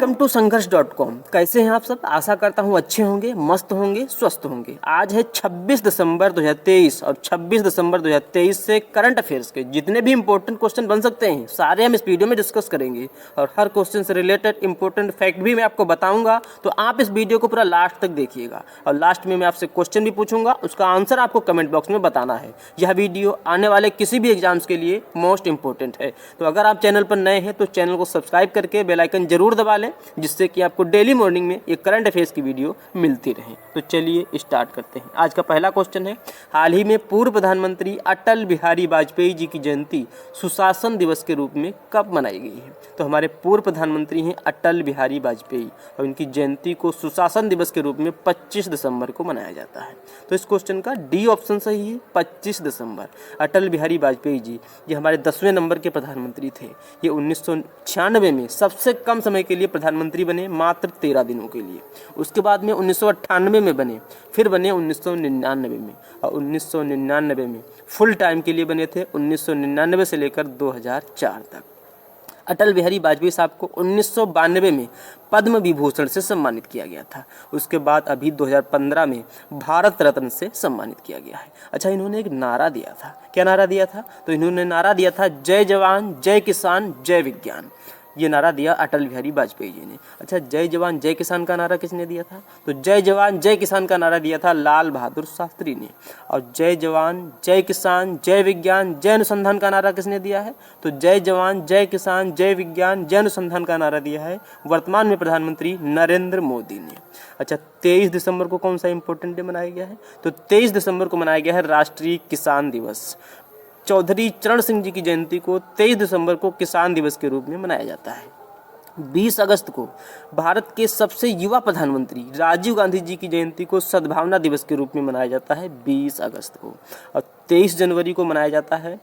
Welcome to संघर्ष.com। कैसे हैं आप सब? आशा करता हूं अच्छे होंगे, मस्त होंगे, स्वस्थ होंगे। आज है 26 दिसंबर 2023 और 26 दिसंबर 2023 से करंट अफेयर्स के जितने भी इंपॉर्टेंट क्वेश्चन बन सकते हैं सारे हम इस वीडियो में डिस्कस करेंगे और हर क्वेश्चन से रिलेटेड इंपॉर्टेंट फैक्ट भी मैं आपको बताऊंगा। तो आप इस वीडियो को पूरा लास्ट तक देखिएगा और लास्ट में मैं आपसे क्वेश्चन भी पूछूंगा, उसका आंसर आपको कमेंट बॉक्स में बताना है। यह वीडियो आने वाले किसी भी एग्जाम्स के लिए मोस्ट इंपॉर्टेंट है। तो अगर आप चैनल पर नए हैं तो चैनल को सब्सक्राइब करके बेल आइकन जरूर दबा लें, जिससे कि आपको डेली मॉर्निंग में ये करंट अफेयर्स की वीडियो मिलती रहे। तो चलिए स्टार्ट करते हैं। आज का पहला क्वेश्चन है, हाल ही में पूर्व प्रधानमंत्री अटल बिहारी वाजपेयी जी की जयंती सुशासन दिवस के रूप में कब मनाई गई है? तो हमारे पूर्व प्रधानमंत्री हैं अटल बिहारी वाजपेयी और इनकी जयंती को सुशासन दिवस के रूप में 25 दिसंबर को मनाया जाता है। तो इस क्वेश्चन का डी ऑप्शन सही है, 25 दिसंबर। अटल बिहारी वाजपेयी जी ये हमारे 10वें नंबर के प्रधानमंत्री थे। ये 1996 में सबसे कम समय के लिए प्रधानमंत्री बने, मात्र 13 दिनों के लिए। उसके बाद में 1998 में बने, फिर बने 1999 में और 1999 में फुल टाइम के लिए बने थे, 1999 से लेकर 2004 तक। अटल बिहारी वाजपेयी साहब को 1992 में पद्म विभूषण से सम्मानित किया गया था। उसके बाद अभी 2015 में भारत रत्न से सम्मानित किया गया है। अच्छा, इन्होंने एक नारा दिया था। क्या नारा दिया था? तो इन्होंने नारा दिया था, जय जवान जय किसान जय विज्ञान। ये नारा दिया अटल बिहारी वाजपेयी जी ने। अच्छा, जय जवान जय किसान का नारा किसने दिया था? तो जय जवान जय किसान का नारा दिया था लाल बहादुर शास्त्री ने। और जय जवान जय किसान जय विज्ञान जय अनुसंधान का नारा किसने दिया है? तो जय जवान जय किसान जय विज्ञान जय अनुसंधान का नारा दिया है वर्तमान में प्रधानमंत्री नरेंद्र मोदी ने। अच्छा, 23 दिसंबर को कौन सा इंपॉर्टेंट डे मनाया गया है? तो 23 दिसंबर को मनाया गया है राष्ट्रीय किसान दिवस। चौधरी चरण सिंह जी की जयंती को 23 दिसंबर को किसान दिवस के रूप में मनाया जाता है। 20 अगस्त को भारत के सबसे युवा प्रधानमंत्री राजीव गांधी जी की जयंती को सद्भावना दिवस के रूप में मनाया जाता है 20 अगस्त को। और 23 जनवरी को मनाया जाता है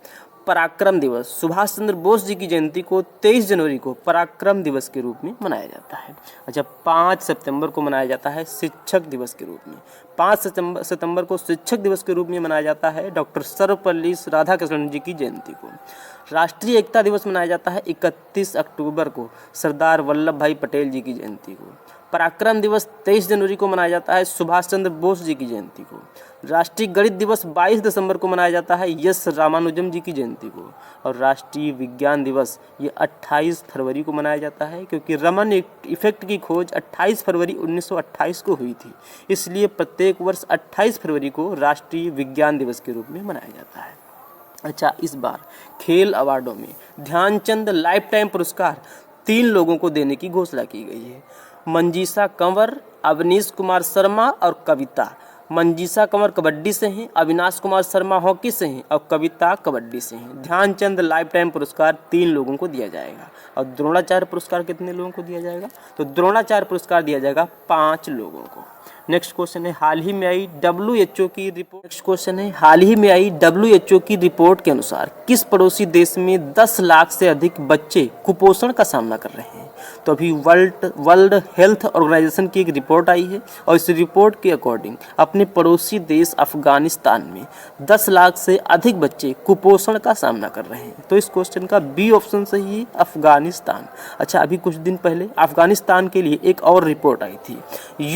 पराक्रम दिवस। सुभाष चंद्र बोस जी की जयंती को 23 जनवरी को पराक्रम दिवस के रूप में मनाया जाता है। अच्छा, 5 सितंबर को मनाया जाता है शिक्षक दिवस के रूप में। 5 सितंबर को शिक्षक दिवस के रूप में मनाया जाता है डॉक्टर सर्वपल्ली राधाकृष्णन जी की जयंती को। राष्ट्रीय एकता दिवस मनाया जाता है 31 अक्टूबर को सरदार वल्लभ भाई पटेल जी की जयंती को। पराक्रम दिवस 23 जनवरी को मनाया जाता है सुभाष चंद्र बोस जी की जयंती को। राष्ट्रीय गणित दिवस 22 दिसंबर को मनाया जाता है एस रामानुजम जी की जयंती को। और राष्ट्रीय विज्ञान दिवस ये 28 फरवरी को मनाया जाता है, क्योंकि रमन इफेक्ट की खोज 28 फरवरी 1928 को हुई थी। इसलिए प्रत्येक वर्ष 28 फरवरी को राष्ट्रीय विज्ञान दिवस के रूप में मनाया जाता है। अच्छा, इस बार खेल अवार्डों में ध्यानचंद लाइफ टाइम पुरस्कार 3 लोगों को देने की घोषणा की गई है। मंजीषा कंवर, अवनीश कुमार शर्मा और कविता। मंजीषा कंवर कबड्डी से हैं, अविनाश कुमार शर्मा हॉकी से हैं और कविता कबड्डी से हैं। ध्यानचंद लाइफ टाइम पुरस्कार 3 लोगों को दिया जाएगा। और द्रोणाचार्य पुरस्कार कितने लोगों को दिया जाएगा? तो द्रोणाचार्य पुरस्कार दिया जाएगा 5 लोगों को। नेक्स्ट क्वेश्चन है, हाल ही में आई WHO की रिपोर्ट। नेक्स्ट क्वेश्चन है, हाल ही में आई WHO की रिपोर्ट के अनुसार किस पड़ोसी देश में 10 लाख से अधिक बच्चे कुपोषण का सामना कर रहे हैं? तो अभी वर्ल्ड हेल्थ ऑर्गेनाइजेशन की एक रिपोर्ट आई है और इस रिपोर्ट के अकॉर्डिंग अपने पड़ोसी देश अफगानिस्तान में 10 लाख से अधिक बच्चे कुपोषण का सामना कर रहे हैं। तो इस क्वेश्चन का बी ऑप्शन सही है, अफगानिस्तान। अच्छा, अभी कुछ दिन पहले अफगानिस्तान के लिए एक और रिपोर्ट आई थी,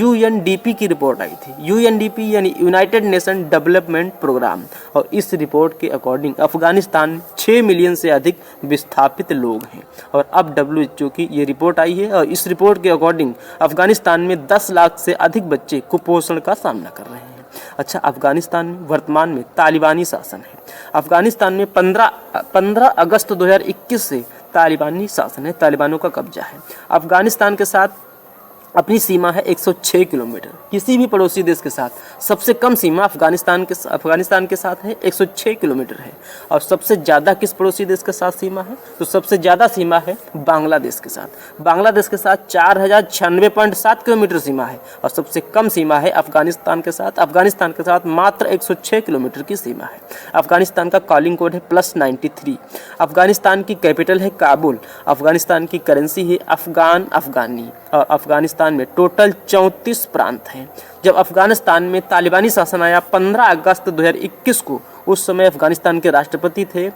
UNDP की रिपोर्ट आई थी। UNDP यानी यूनाइटेड नेशन डेवलपमेंट प्रोग्राम। और इस रिपोर्ट के अकॉर्डिंग अफगानिस्तान में 6 मिलियन से अधिक विस्थापित लोग हैं। और अब WHO की ये रिपोर्ट आई है और इस रिपोर्ट के अकॉर्डिंग अफगानिस्तान में 10 लाख से अधिक बच्चे कुपोषण का सामना कर रहे हैं। अच्छा, अफगानिस्तान में वर्तमान में तालिबानी शासन है। अफगानिस्तान में 15 अगस्त 2021 से तालिबानी शासन है, तालिबानों का कब्जा है। अफगानिस्तान के साथ अपनी सीमा है 106 किलोमीटर। किसी भी पड़ोसी देश के साथ सबसे कम सीमा अफगानिस्तान के साथ है 106 किलोमीटर है। और सबसे ज़्यादा किस पड़ोसी देश के साथ सीमा है? तो सबसे ज़्यादा सीमा है बांग्लादेश के साथ। बांग्लादेश के साथ 4096.7 किलोमीटर सीमा है। और सबसे कम सीमा है अफगानिस्तान के साथ। अफगानिस्तान के साथ मात्र 106 किलोमीटर की सीमा है। अफगानिस्तान का कॉलिंग कोड है +93। अफगानिस्तान की कैपिटल है काबुल। अफगानिस्तान की करेंसी है अफगानी। और अफगानिस्तान में टोटल 34 प्रांत हैं। जब अफगानिस्तान में तालिबानी शासन आया 15 अगस्त 2021 को, उस समय अफगानिस्तान के राष्ट्रपति थे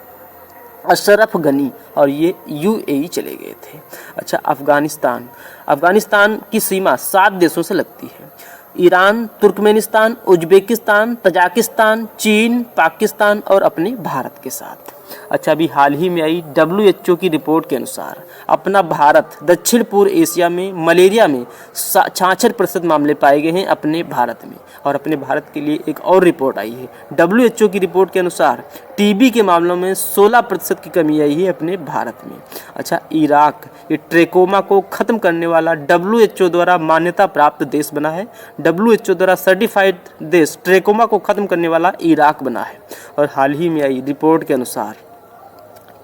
अशरफ गनी, और ये यूएई चले गए थे। अच्छा, अफगानिस्तान की सीमा 7 देशों से लगती है। ईरान, तुर्कमेनिस्तान, उज्बेकिस्तान, तजाकिस्तान, चीन, पाकिस्तान और अपने भारत के साथ। अच्छा, अभी हाल ही में आई WHO की रिपोर्ट के अनुसार अपना भारत दक्षिण पूर्व एशिया में मलेरिया में 66% मामले पाए गए हैं अपने भारत में। और अपने भारत के लिए एक और रिपोर्ट आई है, WHO की रिपोर्ट के अनुसार टीबी के मामलों में 16% की कमी आई है अपने भारत में। अच्छा, इराक ये ट्रेकोमा को ख़त्म करने वाला WHO द्वारा मान्यता प्राप्त देश बना है। WHO द्वारा सर्टिफाइड देश ट्रेकोमा को ख़त्म करने वाला इराक बना है। और हाल ही में आई रिपोर्ट के अनुसार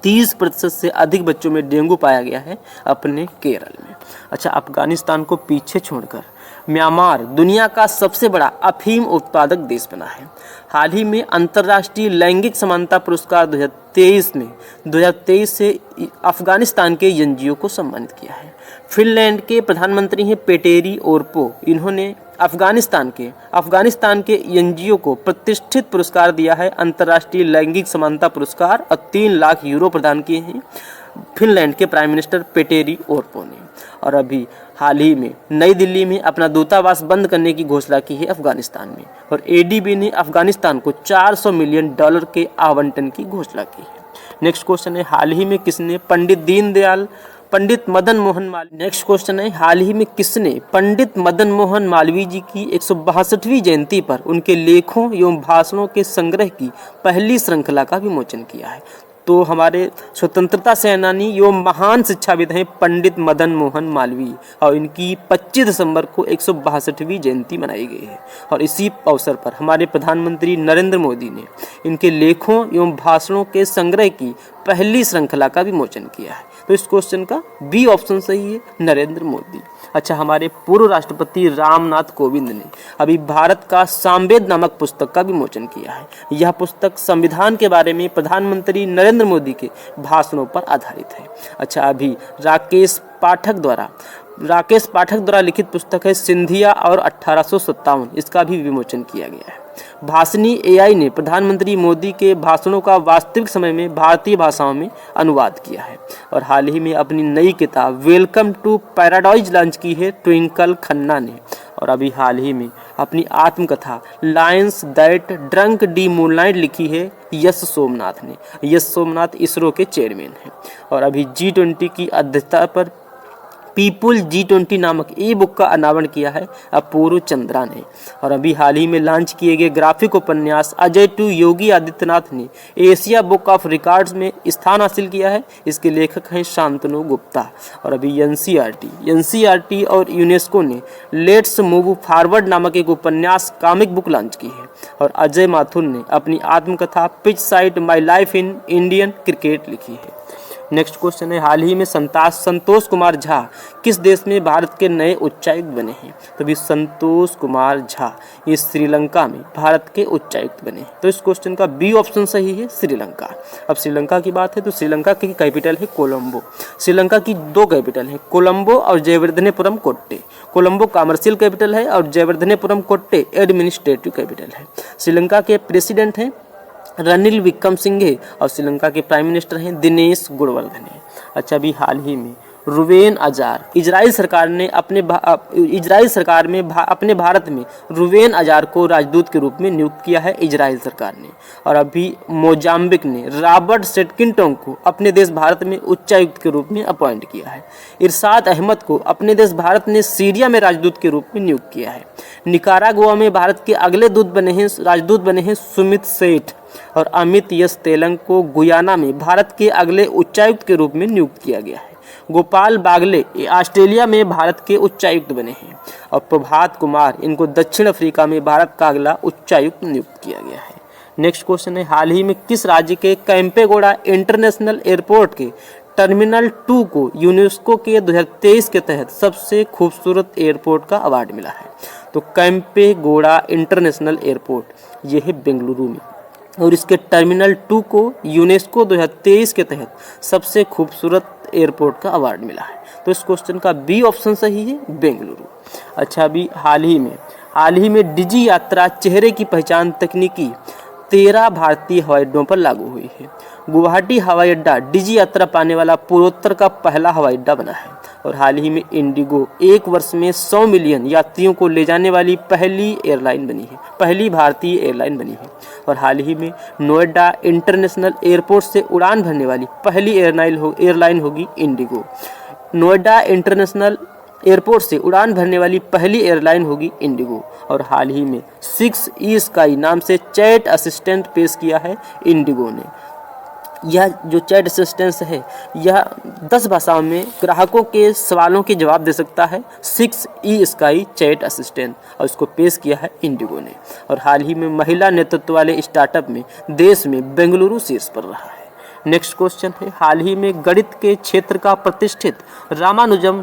30% से अधिक बच्चों में डेंगू पाया गया है अपने केरल में। अच्छा, अफगानिस्तान को पीछे छोड़कर म्यांमार दुनिया का सबसे बड़ा अफीम उत्पादक देश बना है। हाल ही में अंतर्राष्ट्रीय लैंगिक समानता पुरस्कार 2023 से अफगानिस्तान के एनजीओ को सम्मानित किया है। फिनलैंड के प्रधानमंत्री हैं पेटेरी ओरपो, इन्होंने अफगानिस्तान के एनजीओ को प्रतिष्ठित पुरस्कार दिया है, अंतर्राष्ट्रीय लैंगिक समानता पुरस्कार, और 3 लाख यूरो प्रदान किए हैं फिनलैंड के प्राइम मिनिस्टर पेटेरी ओरपो ने। और अभी हाल ही में नई दिल्ली में अपना दूतावास बंद करने की घोषणा की है अफगानिस्तान में। और एडीबी ने अफगानिस्तान को $400 मिलियन के आवंटन की घोषणा की है। नेक्स्ट क्वेश्चन है, हाल ही में किसने पंडित मदन मोहन मालवीय जी की 162वीं जयंती पर उनके लेखों एवं भाषणों के संग्रह की पहली श्रृंखला का विमोचन किया है? तो हमारे स्वतंत्रता सेनानी एवं महान शिक्षाविद हैं पंडित मदन मोहन मालवीय, और इनकी 25 दिसंबर को 162वीं जयंती मनाई गई है। और इसी अवसर पर हमारे प्रधानमंत्री नरेंद्र मोदी ने इनके लेखों एवं भाषणों के संग्रह की पहली श्रृंखला का विमोचन किया है। तो इस क्वेश्चन का बी ऑप्शन सही है, नरेंद्र मोदी। अच्छा, हमारे पूर्व राष्ट्रपति रामनाथ कोविंद ने अभी भारत का सामवेद नामक पुस्तक का विमोचन किया है। यह पुस्तक संविधान के बारे में प्रधानमंत्री नरेंद्र मोदी के भाषणों पर आधारित है। अच्छा, अभी राकेश पाठक द्वारा लिखित पुस्तक है सिंधिया और 1857, इसका भी विमोचन किया गया है। भाषणी एआई ने प्रधानमंत्री मोदी के भाषणों का वास्तविक समय में भारतीय भाषाओं में अनुवाद किया है। और हाल ही में अपनी नई किताब वेलकम टू पैराडाइज लॉन्च की है ट्विंकल खन्ना ने। और अभी हाल ही में अपनी आत्मकथा Lions that drunk D moonlight लिखी है यश सोमनाथ ने। यश सोमनाथ इसरो के चेयरमैन हैं। और अभी G20 की अध्यक्षता पर पीपुल G20 नामक ई बुक का अनावरण किया है अपूर्व चंद्रा ने। और अभी हाल ही में लॉन्च किए गए ग्राफिक उपन्यास अजय टू योगी आदित्यनाथ ने एशिया बुक ऑफ रिकॉर्ड्स में स्थान हासिल किया है। इसके लेखक हैं शांतनु गुप्ता। और अभी एनसीईआरटी और यूनेस्को ने लेट्स मूव फॉरवर्ड नामक एक उपन्यास कॉमिक बुक लॉन्च की है। और अजय माथुर ने अपनी आत्मकथा pitch side my life in Indian cricket लिखी है। नेक्स्ट क्वेश्चन है, हाल ही में संतोष कुमार झा किस देश में भारत के नए उच्चायुक्त बने हैं? तो भी संतोष कुमार झा ये श्रीलंका में भारत के उच्चायुक्त बने हैं। तो इस क्वेश्चन का बी ऑप्शन सही है, श्रीलंका। अब श्रीलंका की बात है तो श्रीलंका की कैपिटल है कोलंबो। श्रीलंका की 2 कैपिटल हैं, कोलंबो और जयवर्धनेपुरम कोट्टे। कोलंबो कमर्शियल कैपिटल है और जयवर्धनेपुरम कोट्टे एडमिनिस्ट्रेटिव कैपिटल है। श्रीलंका के प्रेसिडेंट हैं रनिल विक्रमसिंघे और श्रीलंका के प्राइम मिनिस्टर हैं दिनेश गुणवर्धने। अच्छा, अभी हाल ही में रुवेन अजार इजराइल सरकार में अपने भारत में रुवेन अजार को राजदूत के रूप में नियुक्त किया है इजराइल सरकार ने। और अभी मोजाम्बिक ने रॉबर्ट सेटकिनटोंग को अपने देश भारत में उच्चायुक्त के रूप में अपॉइंट किया है। इरशाद अहमद को अपने देश भारत ने सीरिया में राजदूत के रूप में नियुक्त किया है। निकारागुआ में भारत के अगले राजदूत बने हैं सुमित सेठ। और अमित यस तेलंग को गुयाना में भारत के अगले उच्चायुक्त के रूप में नियुक्त किया गया है। गोपाल बागले ऑस्ट्रेलिया में भारत के उच्चायुक्त बने हैं। और प्रभात कुमार इनको दक्षिण अफ्रीका में भारत का अगला उच्चायुक्त नियुक्त किया गया है। नेक्स्ट क्वेश्चन है, हाल ही में किस राज्य के कैंपेगौड़ा इंटरनेशनल एयरपोर्ट के टर्मिनल 2 को यूनेस्को के 2023 के तहत सबसे खूबसूरत एयरपोर्ट का अवार्ड मिला है? तो कैंपेगौड़ा इंटरनेशनल एयरपोर्ट ये है बेंगलुरु में, और इसके टर्मिनल 2 को यूनेस्को 2023 के तहत सबसे खूबसूरत एयरपोर्ट का अवार्ड मिला है। तो इस क्वेश्चन का बी ऑप्शन सही है, बेंगलुरु। अच्छा, अभी हाल ही में डिजी यात्रा चेहरे की पहचान तकनीकी 13 भारतीय हवाई अड्डों पर लागू हुई है। गुवाहाटी हवाई अड्डा डिजी यात्रा पाने वाला पूर्वोत्तर का पहला हवाई अड्डा बना है। और हाल ही में इंडिगो एक वर्ष में 100 मिलियन यात्रियों को ले जाने वाली पहली एयरलाइन बनी है, पहली भारतीय एयरलाइन बनी है। और हाल ही में नोएडा इंटरनेशनल एयरपोर्ट से उड़ान भरने वाली पहली एयरलाइन होगी इंडिगो। नोएडा इंटरनेशनल एयरपोर्ट से उड़ान भरने वाली पहली एयरलाइन होगी इंडिगो। और हाल ही में 6 ई स्काई नाम से चैट असिस्टेंट पेश किया है इंडिगो ने। यह जो चैट असिस्टेंट है यह 10 भाषाओं में ग्राहकों के सवालों के जवाब दे सकता है। 6 ई स्काई चैट असिस्टेंट, और इसको पेश किया है इंडिगो ने। और हाल ही में महिला नेतृत्व वाले स्टार्टअप में देश में बेंगलुरु शीर्ष पर रहा है। नेक्स्ट क्वेश्चन है, हाल ही में गणित के क्षेत्र का प्रतिष्ठित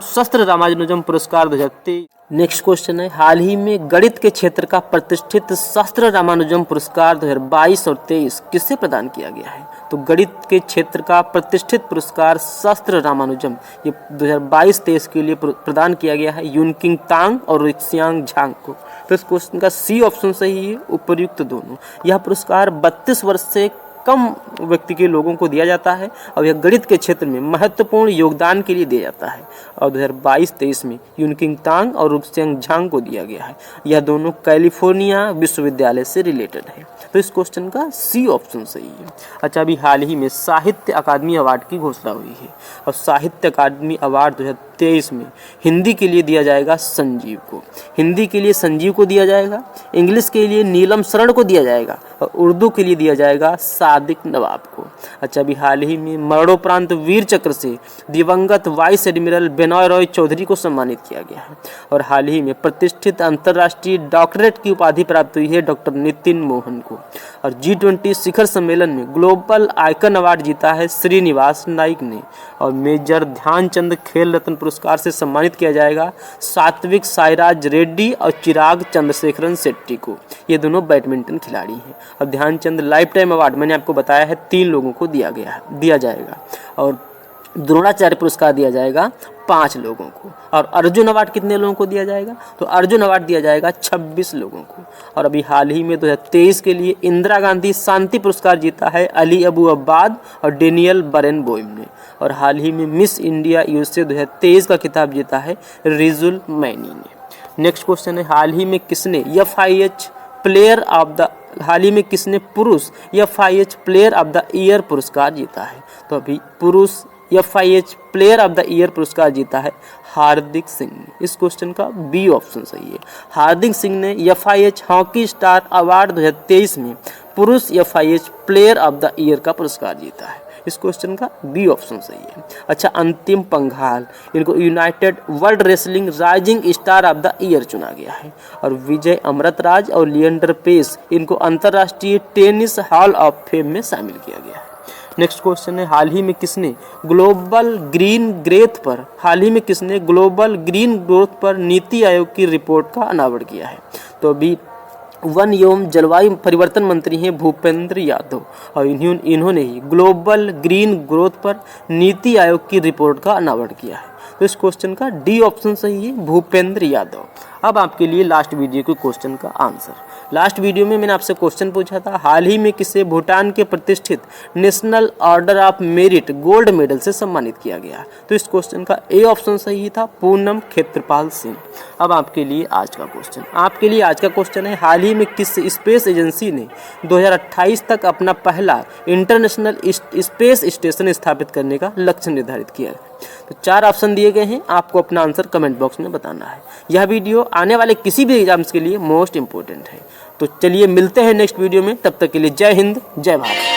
शास्त्र रामानुजम पुरस्कार 2023। नेक्स्ट क्वेश्चन है, हाल ही में गणित के क्षेत्र का प्रतिष्ठित शास्त्र रामानुजम पुरस्कार 2022 और 23 किसे प्रदान किया गया है? तो गणित के क्षेत्र का प्रतिष्ठित पुरस्कार शास्त्र रामानुजम ये 2022-23 के लिए प्रदान किया गया है यूनकिंग तांग और रिक्सियांग झांग को। तो इस क्वेश्चन का सी ऑप्शन सही है, उपर्युक्त दोनों। यह पुरस्कार 32 वर्ष से कम व्यक्ति के लोगों को दिया जाता है और यह गणित के क्षेत्र में महत्वपूर्ण योगदान के लिए दिया जाता है। और 2022-23 में यूनकिंग तांग और रुक्सियांग झांग को दिया गया है। यह दोनों कैलिफोर्निया विश्वविद्यालय से रिलेटेड है। तो इस क्वेश्चन का सी ऑप्शन सही है। अच्छा, अभी हाल ही में साहित्य अकादमी अवार्ड की घोषणा हुई है और साहित्य अकादमी अवार्ड 2023 में हिंदी के लिए दिया जाएगा संजीव को, हिंदी के लिए संजीव को दिया जाएगा, इंग्लिश के लिए नीलम शरण को दिया जाएगा और उर्दू के लिए दिया जाएगा सादिक नवाब को। अच्छा, अभी हाल ही में मरणोपरांत वीर चक्र से दिवंगत वाइस एडमिरल बेनॉय रॉय चौधरी को सम्मानित किया गया है। और हाल ही में प्रतिष्ठित अंतर्राष्ट्रीय डॉक्टरेट की उपाधि प्राप्त हुई है डॉक्टर नितिन मोहन को। और G20 शिखर सम्मेलन में ग्लोबल आइकन अवार्ड जीता है श्रीनिवास नाइक ने। और मेजर ध्यानचंद खेल रत्न पुरस्कार से सम्मानित किया जाएगा सात्विक साईराज रेड्डी और चिराग चंद्रशेखरन शेट्टी को। ये दोनों बैडमिंटन खिलाड़ी हैं। और ध्यानचंद लाइफ टाइम अवार्ड मैंने आपको बताया है 3 लोगों को दिया जाएगा। और द्रोणाचार्य पुरस्कार दिया जाएगा 5 लोगों को। और अर्जुन अवार्ड कितने लोगों को दिया जाएगा? तो अर्जुन अवार्ड दिया जाएगा 26 लोगों को। और अभी हाल ही में 2023 के लिए इंदिरा गांधी शांति पुरस्कार जीता है अली अबू अब्बाद और डेनियल बरेनबोइम ने। और हाल ही में मिस इंडिया USA 2023 का खिताब जीता है रिजुल मैनी ने। नेक्स्ट क्वेश्चन है, हाल ही में किसने पुरुष FIH player of the year पुरस्कार जीता है? तो अभी पुरुष FIH player of the year पुरस्कार जीता है हार्दिक सिंह ने। इस क्वेश्चन का बी ऑप्शन सही है। हार्दिक सिंह ने FIH हॉकी स्टार अवार्ड 2023 में पुरुष FIH player of the year का पुरस्कार जीता है। इस क्वेश्चन का बी ऑप्शन सही है। अच्छा, अंतिम पंघाल इनको United world wrestling rising star of the year चुना गया है। और विजय अमृतराज और लिएंडर पेस इनको अंतर्राष्ट्रीय टेनिस हॉल ऑफ फेम में शामिल किया गया है। नेक्स्ट क्वेश्चन है, हाल ही में किसने ग्लोबल ग्रीन ग्रोथ पर नीति आयोग की रिपोर्ट का अनावरण किया है? तो अभी वन एवं जलवायु परिवर्तन मंत्री हैं भूपेंद्र यादव और इन्होंने ही ग्लोबल ग्रीन ग्रोथ पर नीति आयोग की रिपोर्ट का अनावरण किया है। तो इस क्वेश्चन का डी ऑप्शन सही है, भूपेंद्र यादव। अब आपके लिए लास्ट वीडियो के क्वेश्चन का आंसर। लास्ट वीडियो में मैंने आपसे क्वेश्चन पूछा था, हाल ही में किसे भूटान के प्रतिष्ठित national order of merit gold medal से सम्मानित किया गया? तो इस क्वेश्चन का ए ऑप्शन सही था, पूनम खेत्रपाल सिंह। अब आपके लिए आज का क्वेश्चन है, हाल ही में किस स्पेस एजेंसी ने 2028 तक अपना पहला इंटरनेशनल स्पेस स्टेशन स्थापित करने का लक्ष्य निर्धारित किया? तो 4 ऑप्शन दिए गए हैं, आपको अपना आंसर कमेंट बॉक्स में बताना है। यह वीडियो आने वाले किसी भी एग्जाम्स के लिए मोस्ट इंपॉर्टेंट है। तो चलिए मिलते हैं नेक्स्ट वीडियो में, तब तक के लिए जय हिंद, जय भारत।